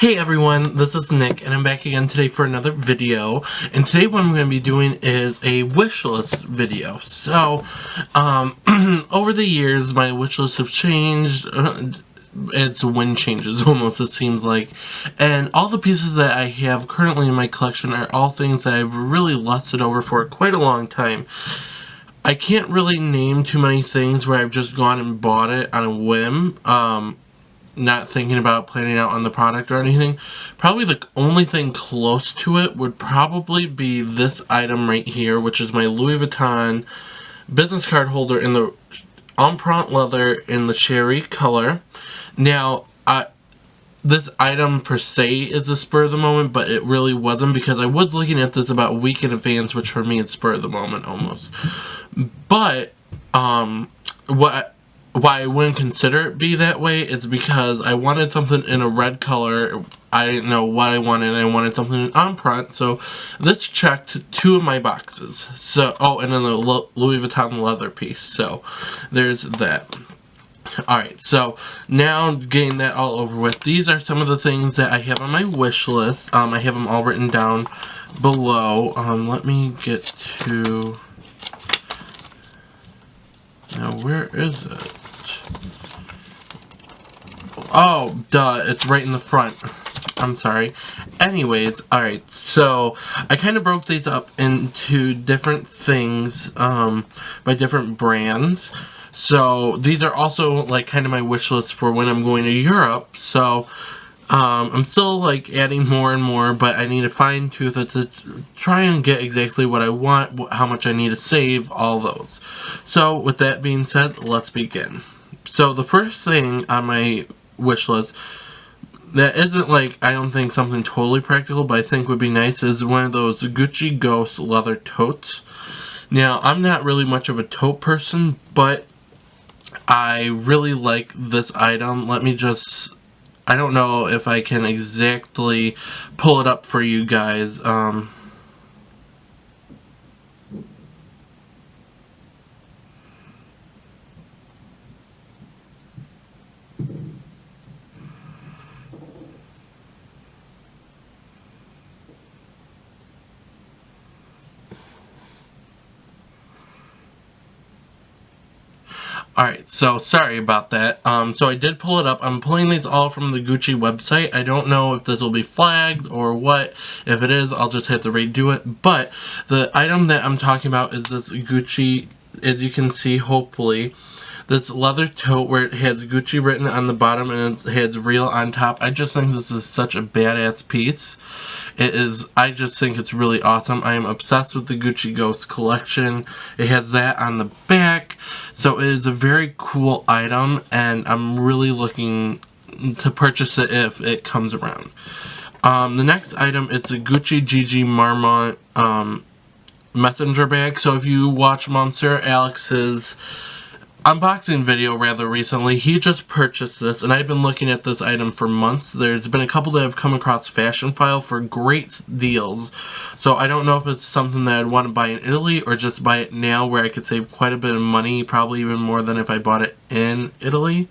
Hey everyone, this is Nick, and I'm back again today for another video. And today what I'm going to be doing is a wish list video. So, over the years, my wish lists have changed. It's wind changes almost, it seems like. And all the pieces that I have currently in my collection are all things that I've really lusted over for quite a long time. I can't really name too many things where I've just gone and bought it on a whim. Not thinking about planning out on the product or anything. Probably the only thing close to it would probably be this item right here, which is my Louis Vuitton business card holder in the empreinte leather in the cherry color. Now, this item per se is a spur of the moment, but it really wasn't, because I was looking at this about a week in advance, which for me is spur of the moment almost. But why I wouldn't consider it be that way is because I wanted something in a red color. I didn't know what I wanted, and I wanted something in empreinte, so this checked two of my boxes. So, oh, and then the Louis Vuitton leather piece, so there's that. Alright, so now getting that all over with, these are some of the things that I have on my wish list. I have them all written down below. Let me get to... Now, where is it? Oh, duh, it's right in the front. I'm sorry. Anyways, alright, so I kind of broke these up into different things by different brands. So these are also like kind of my wish list for when I'm going to Europe. So I'm still like adding more and more, but I need to fine tooth it to try and get exactly what I want, how much I need to save, all those. So with that being said, let's begin. So the first thing on my wish list that isn't like, I don't think something totally practical, but I think would be nice, is one of those Gucci Ghost leather totes. Now, I'm not really much of a tote person, but I really like this item. Let me just... I don't know if I can exactly pull it up for you guys. Alright, so sorry about that. So I did pull it up. I'm pulling these all from the Gucci website. I don't know if this will be flagged or what. If it is, I'll just have to redo it. But the item that I'm talking about is this Gucci, as you can see, hopefully, this leather tote where it has Gucci written on the bottom and it has real on top. I just think this is such a badass piece. It is, I just think it's really awesome. I am obsessed with the Gucci Ghost collection. It has that on the back. So it is a very cool item, and I'm really looking to purchase it if it comes around. The next item is the Gucci Gigi Marmont messenger bag. So if you watch Monsieur Alex's unboxing video rather recently, he just purchased this, and I've been looking at this item for months. There's been a couple that have come across Fashion File for great deals, so I don't know if it's something that I'd want to buy in Italy or just buy it now where I could save quite a bit of money, probably even more than if I bought it in Italy.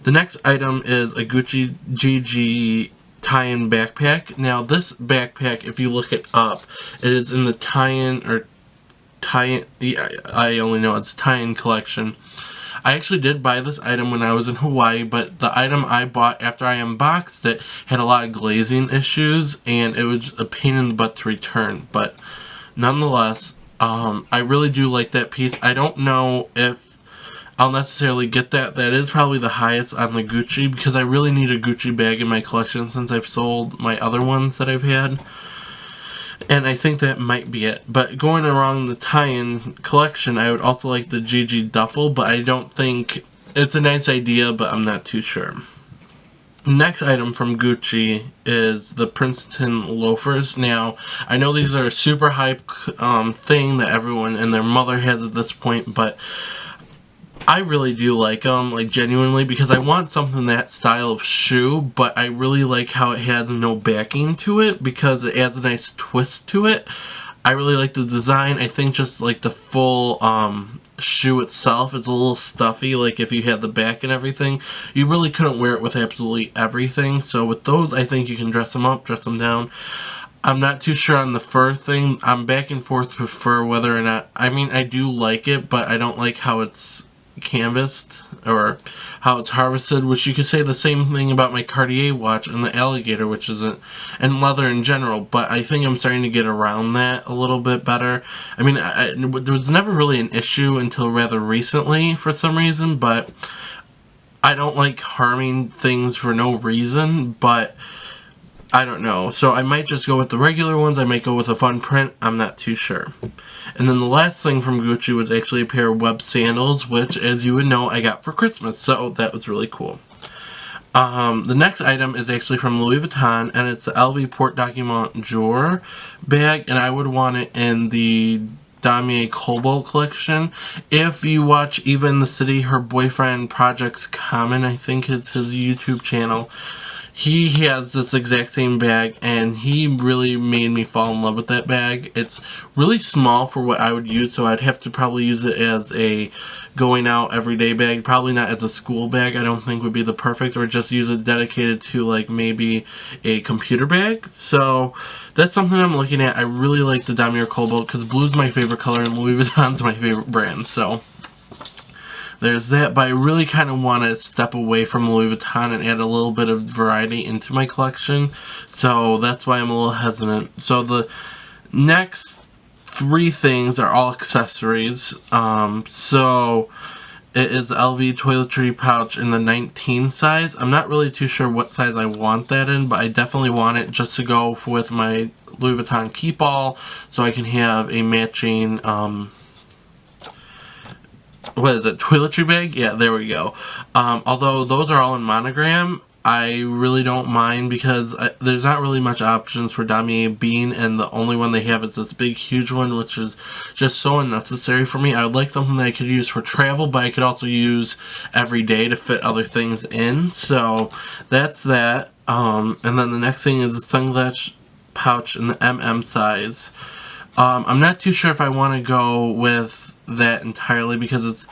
The next item is a Gucci GG tie-in backpack. Now this backpack, if you look it up, it is in the tie-in or tie-in, I only know it's tie-in collection. I actually did buy this item when I was in Hawaii, but the item I bought after I unboxed it had a lot of glazing issues, and it was a pain in the butt to return. But nonetheless, I really do like that piece. I don't know if I'll necessarily get that. That is probably the highest on the Gucci, because I really need a Gucci bag in my collection since I've sold my other ones that I've had. And I think that might be it. But going around the tie-in collection, I would also like the GG duffel, but I don't think... It's a nice idea, but I'm not too sure. Next item from Gucci is the Princeton loafers. Now, I know these are a super hype thing that everyone and their mother has at this point, but I really do like them, like genuinely, because I want something that style of shoe, but I really like how it has no backing to it, because it adds a nice twist to it. I really like the design. I think just like the full shoe itself is a little stuffy, like if you had the back and everything, you really couldn't wear it with absolutely everything. So with those, I think you can dress them up, dress them down. I'm not too sure on the fur thing. I'm back and forth with fur whether or not, I mean, I do like it, but I don't like how it's canvassed or how it's harvested, which you could say the same thing about my Cartier watch and the alligator, which isn't, and leather in general, but I think I'm starting to get around that a little bit better. I mean, there was never really an issue until rather recently for some reason, but I don't like harming things for no reason, but I don't know. So I might just go with the regular ones. I might go with a fun print. I'm not too sure. And then the last thing from Gucci was actually a pair of web sandals, which, as you would know, I got for Christmas. So that was really cool. The next item is actually from Louis Vuitton, and it's the LV Porte Document Jour bag, and I would want it in the Damier Cobalt collection. If you watch Even the City, her boyfriend Projects Common, I think it's his YouTube channel, he has this exact same bag, and he really made me fall in love with that bag. It's really small for what I would use, so I'd have to probably use it as a going out everyday bag. Probably not as a school bag, I don't think would be the perfect, or just use it dedicated to like maybe a computer bag. So that's something I'm looking at. I really like the Damier Cobalt because blue's my favorite color and Louis Vuitton's my favorite brand, so there's that. But I really kind of want to step away from Louis Vuitton and add a little bit of variety into my collection, so that's why I'm a little hesitant. So the next three things are all accessories. So it is LV toiletry pouch in the 19 size. I'm not really too sure what size I want that in, but I definitely want it just to go with my Louis Vuitton Keepall, so I can have a matching what is it, toiletry bag? Yeah, there we go. Although those are all in monogram, I really don't mind because there's not really much options for Damier Bean, and the only one they have is this big huge one, which is just so unnecessary for me. I would like something that I could use for travel, but I could also use every day to fit other things in. So that's that. And then the next thing is a sunglass pouch in the MM size. I'm not too sure if I want to go with that entirely because it's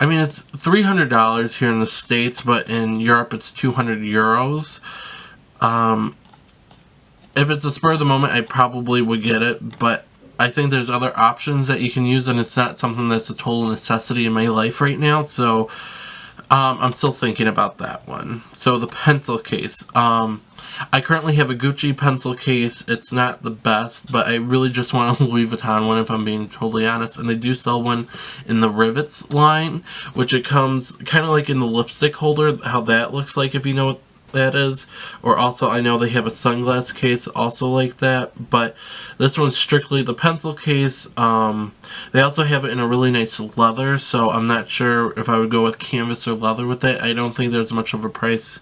$300 here in the States, but in Europe it's 200 euros. If it's a spur of the moment, I probably would get it, but I think there's other options that you can use, and it's not something that's a total necessity in my life right now, so I'm still thinking about that one. So the pencil case. I currently have a Gucci pencil case. It's not the best, but I really just want a Louis Vuitton one if I'm being totally honest. And they do sell one in the Rivets line, which it comes kind of like in the lipstick holder, how that looks like, if you know what that is. Or also, I know they have a sunglass case also like that, but this one's strictly the pencil case. They also have it in a really nice leather, so I'm not sure if I would go with canvas or leather with it. I don't think there's much of a price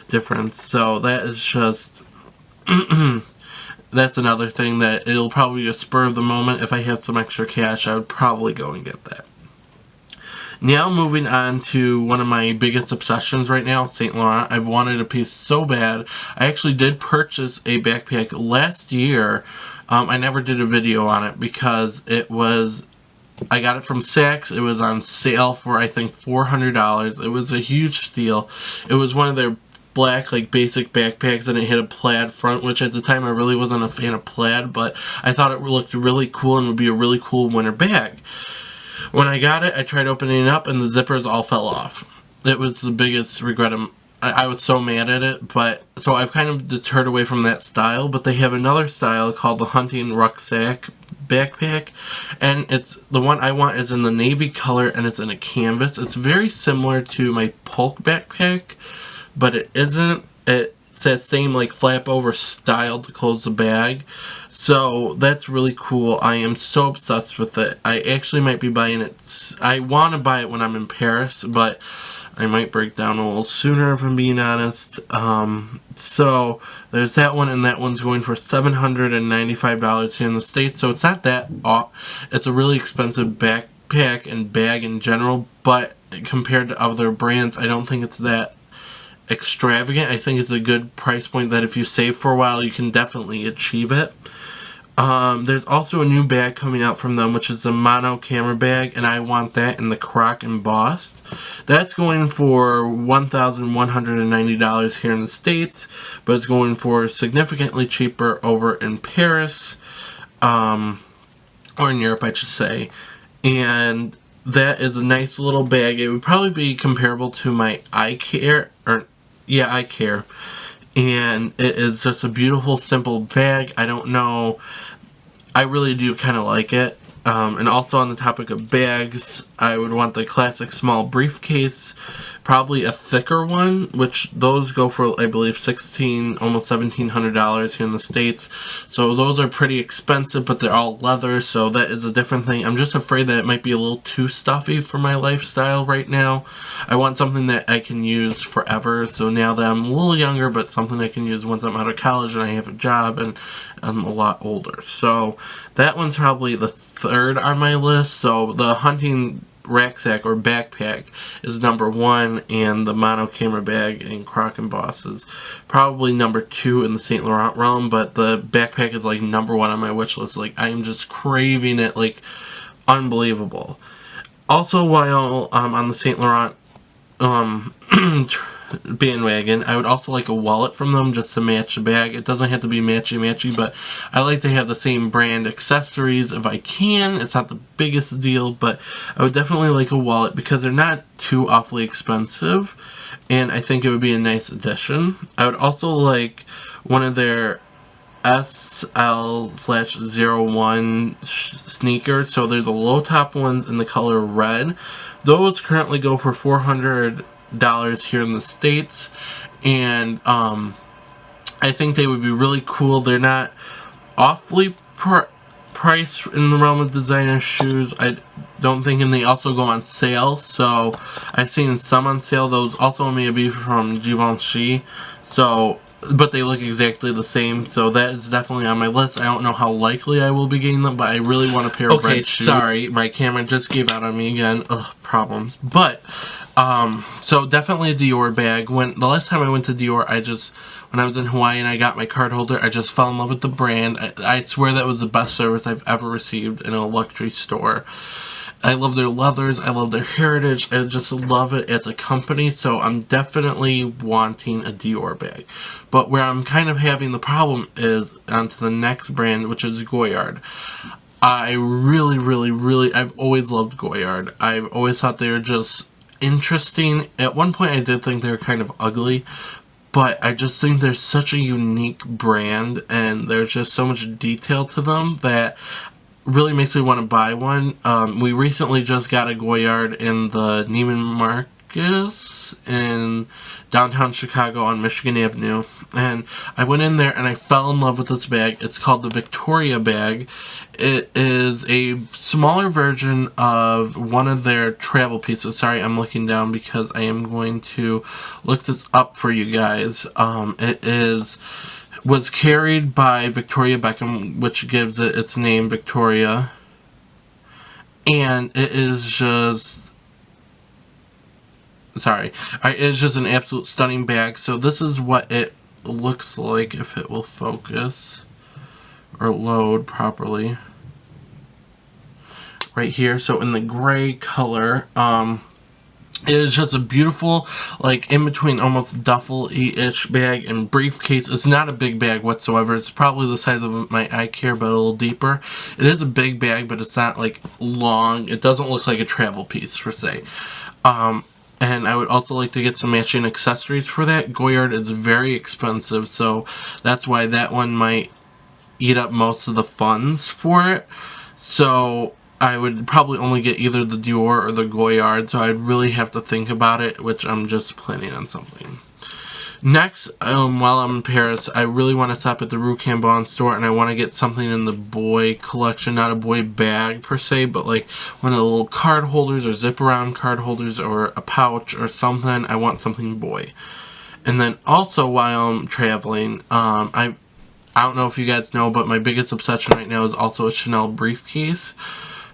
difference, so that is just that's another thing that it'll probably be a spur of the moment. If I had some extra cash, I would probably go and get that. Now moving on to one of my biggest obsessions right now, Saint Laurent. I've wanted a piece so bad. I actually did purchase a backpack last year. I never did a video on it because I got it from Saks. It was on sale for I think $400. It was a huge steal. It was one of their black like basic backpacks, and it had a plaid front, which at the time I really wasn't a fan of plaid, but I thought it looked really cool and would be a really cool winter bag. When I got it, I tried opening it up and the zippers all fell off. It was the biggest regret. I was so mad at it, but so I've kind of deterred away from that style, but they have another style called the hunting rucksack backpack, and it's the one I want is in the navy color, and it's in a canvas. It's very similar to my Polk backpack, but it isn't. It's that same like flap over style to close the bag, so that's really cool. I am so obsessed with it. I actually might be buying it. I want to buy it when I'm in Paris, but I might break down a little sooner if I'm being honest. So there's that one, and that one's going for $795 here in the States, so it's not that off. It's a really expensive backpack and bag in general, but compared to other brands, I don't think it's that extravagant. I think it's a good price point that if you save for a while, you can definitely achieve it. There's also a new bag coming out from them, which is a mono camera bag, and I want that in the croc embossed. That's going for $1,190 here in the States, but it's going for significantly cheaper over in Paris, or in Europe, I should say. And that is a nice little bag. It would probably be comparable to my eye care, and it is just a beautiful, simple bag. I don't know, I really do kind of like it. And also on the topic of bags, I would want the classic small briefcase, probably a thicker one, which those go for, I believe, almost $1,700 here in the States. So those are pretty expensive, but they're all leather, so that is a different thing. I'm just afraid that it might be a little too stuffy for my lifestyle right now. I want something that I can use forever, so now that I'm a little younger, but something I can use once I'm out of college and I have a job and I'm a lot older. So that one's probably the third on my list. So the hunting rucksack or backpack is number 1, and the mono camera bag and croc emboss is probably number 2 in the Saint Laurent realm, but the backpack is like number 1 on my wish list. Like, I am just craving it like unbelievable. Also, while on the Saint Laurent bandwagon, I would also like a wallet from them just to match the bag. It doesn't have to be matchy-matchy, but I like to have the same brand accessories if I can. It's not the biggest deal, but I would definitely like a wallet because they're not too awfully expensive, and I think it would be a nice addition. I would also like one of their SL/01 sneakers, so they're the low top ones in the color red. Those currently go for $400 here in the States, and I think they would be really cool. They're not awfully priced in the realm of designer shoes, I don't think, and they also go on sale, so I've seen some on sale. Those also may be from Givenchy, so, but they look exactly the same, so that is definitely on my list. I don't know how likely I will be getting them, but I really want a pair of red shoes. Sorry, my camera just gave out on me again. Ugh, problems. But so definitely a Dior bag. The last time I went to Dior, when I was in Hawaii and I got my card holder, I just fell in love with the brand. I swear that was the best service I've ever received in a luxury store. I love their leathers, I love their heritage, I just love it as a company, so I'm definitely wanting a Dior bag. But where I'm kind of having the problem is onto the next brand, which is Goyard. I really, I've always loved Goyard. I've always thought they were just interesting. At one point I did think they were kind of ugly, but I just think they're such a unique brand, and there's just so much detail to them that really makes me want to buy one. We recently just got a Goyard in the Neiman Marcus in downtown Chicago on Michigan Avenue, and I went in there and I fell in love with this bag. It's called the Victoria bag. It is a smaller version of one of their travel pieces. Sorry, I'm looking down because I am going to look this up for you guys. Was carried by Victoria Beckham, which gives it its name, Victoria. And it is just... Sorry. It is just an absolute stunning bag. So this is what it looks like, if it will focus or load properly. Right here. So in the gray color, it is just a beautiful, like, in-between almost duffel-ish bag and briefcase. It's not a big bag whatsoever. It's probably the size of my eye care, but a little deeper. It is a big bag, but it's not, like, long. It doesn't look like a travel piece, per se. And I would also like to get some matching accessories for that. Goyard is very expensive, so that's why that one might eat up most of the funds for it. So I would probably only get either the Dior or the Goyard, so I'd really have to think about it, which I'm just planning on something. Next, while I'm in Paris, I really want to stop at the Rue Cambon store, and I want to get something in the boy collection, not a boy bag per se, but like one of the little card holders or zip-around card holders or a pouch or something. I want something boy. And then also while I'm traveling, I don't know if you guys know, but my biggest obsession right now is also a Chanel briefcase.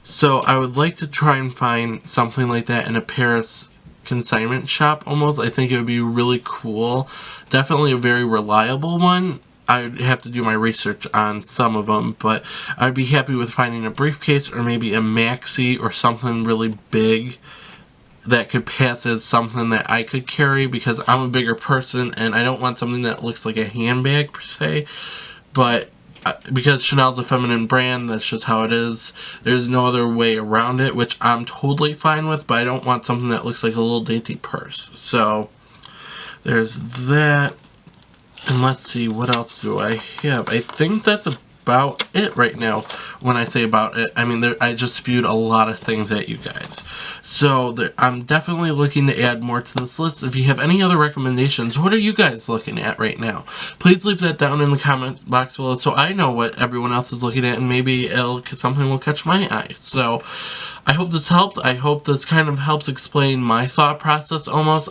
So I would like to try and find something like that in a Paris consignment shop almost. I think it would be really cool. Definitely a very reliable one. I'd have to do my research on some of them, but I'd be happy with finding a briefcase or maybe a maxi or something really big that could pass as something that I could carry, because I'm a bigger person and I don't want something that looks like a handbag per se. But because Chanel's a feminine brand, that's just how it is. There's no other way around it, which I'm totally fine with, but I don't want something that looks like a little dainty purse. So there's that. And let's see, what else do I have? I think that's about it right now. When I say about it, I mean, I just spewed a lot of things at you guys. So I'm definitely looking to add more to this list. If you have any other recommendations, what are you guys looking at right now? Please leave that down in the comment box below so I know what everyone else is looking at, and maybe something will catch my eye. So I hope this helped. I hope this kind of helps explain my thought process almost.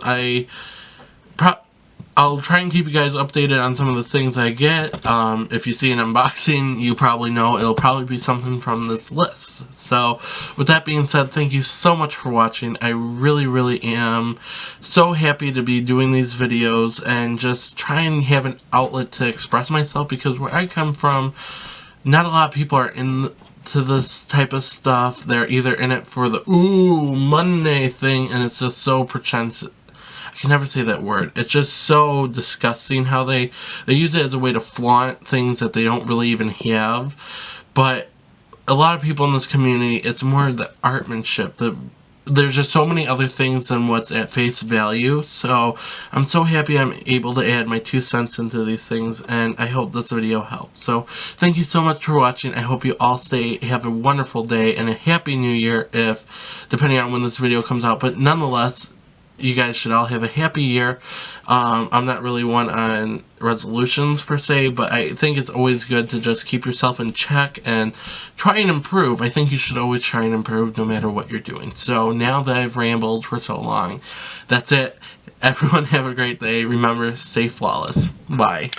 I'll try and keep you guys updated on some of the things I get. If you see an unboxing, you probably know it'll probably be something from this list. So, with that being said, thank you so much for watching. I really, really am so happy to be doing these videos and just try and have an outlet to express myself, because where I come from, not a lot of people are into this type of stuff. They're either in it for the ooh money thing, and it's just so pretentious. I can never say that word. It's just so disgusting how they use it as a way to flaunt things that they don't really even have. But a lot of people in this community, it's more the artmanship. There's just so many other things than what's at face value. So I'm so happy I'm able to add my 2 cents into these things, and I hope this video helps. So thank you so much for watching. I hope you all have a wonderful day and a happy new year, depending on when this video comes out. But nonetheless, you guys should all have a happy year. I'm not really one on resolutions per se, but I think it's always good to just keep yourself in check and try and improve. I think you should always try and improve no matter what you're doing. So now that I've rambled for so long, that's it. Everyone have a great day. Remember, stay flawless. Bye.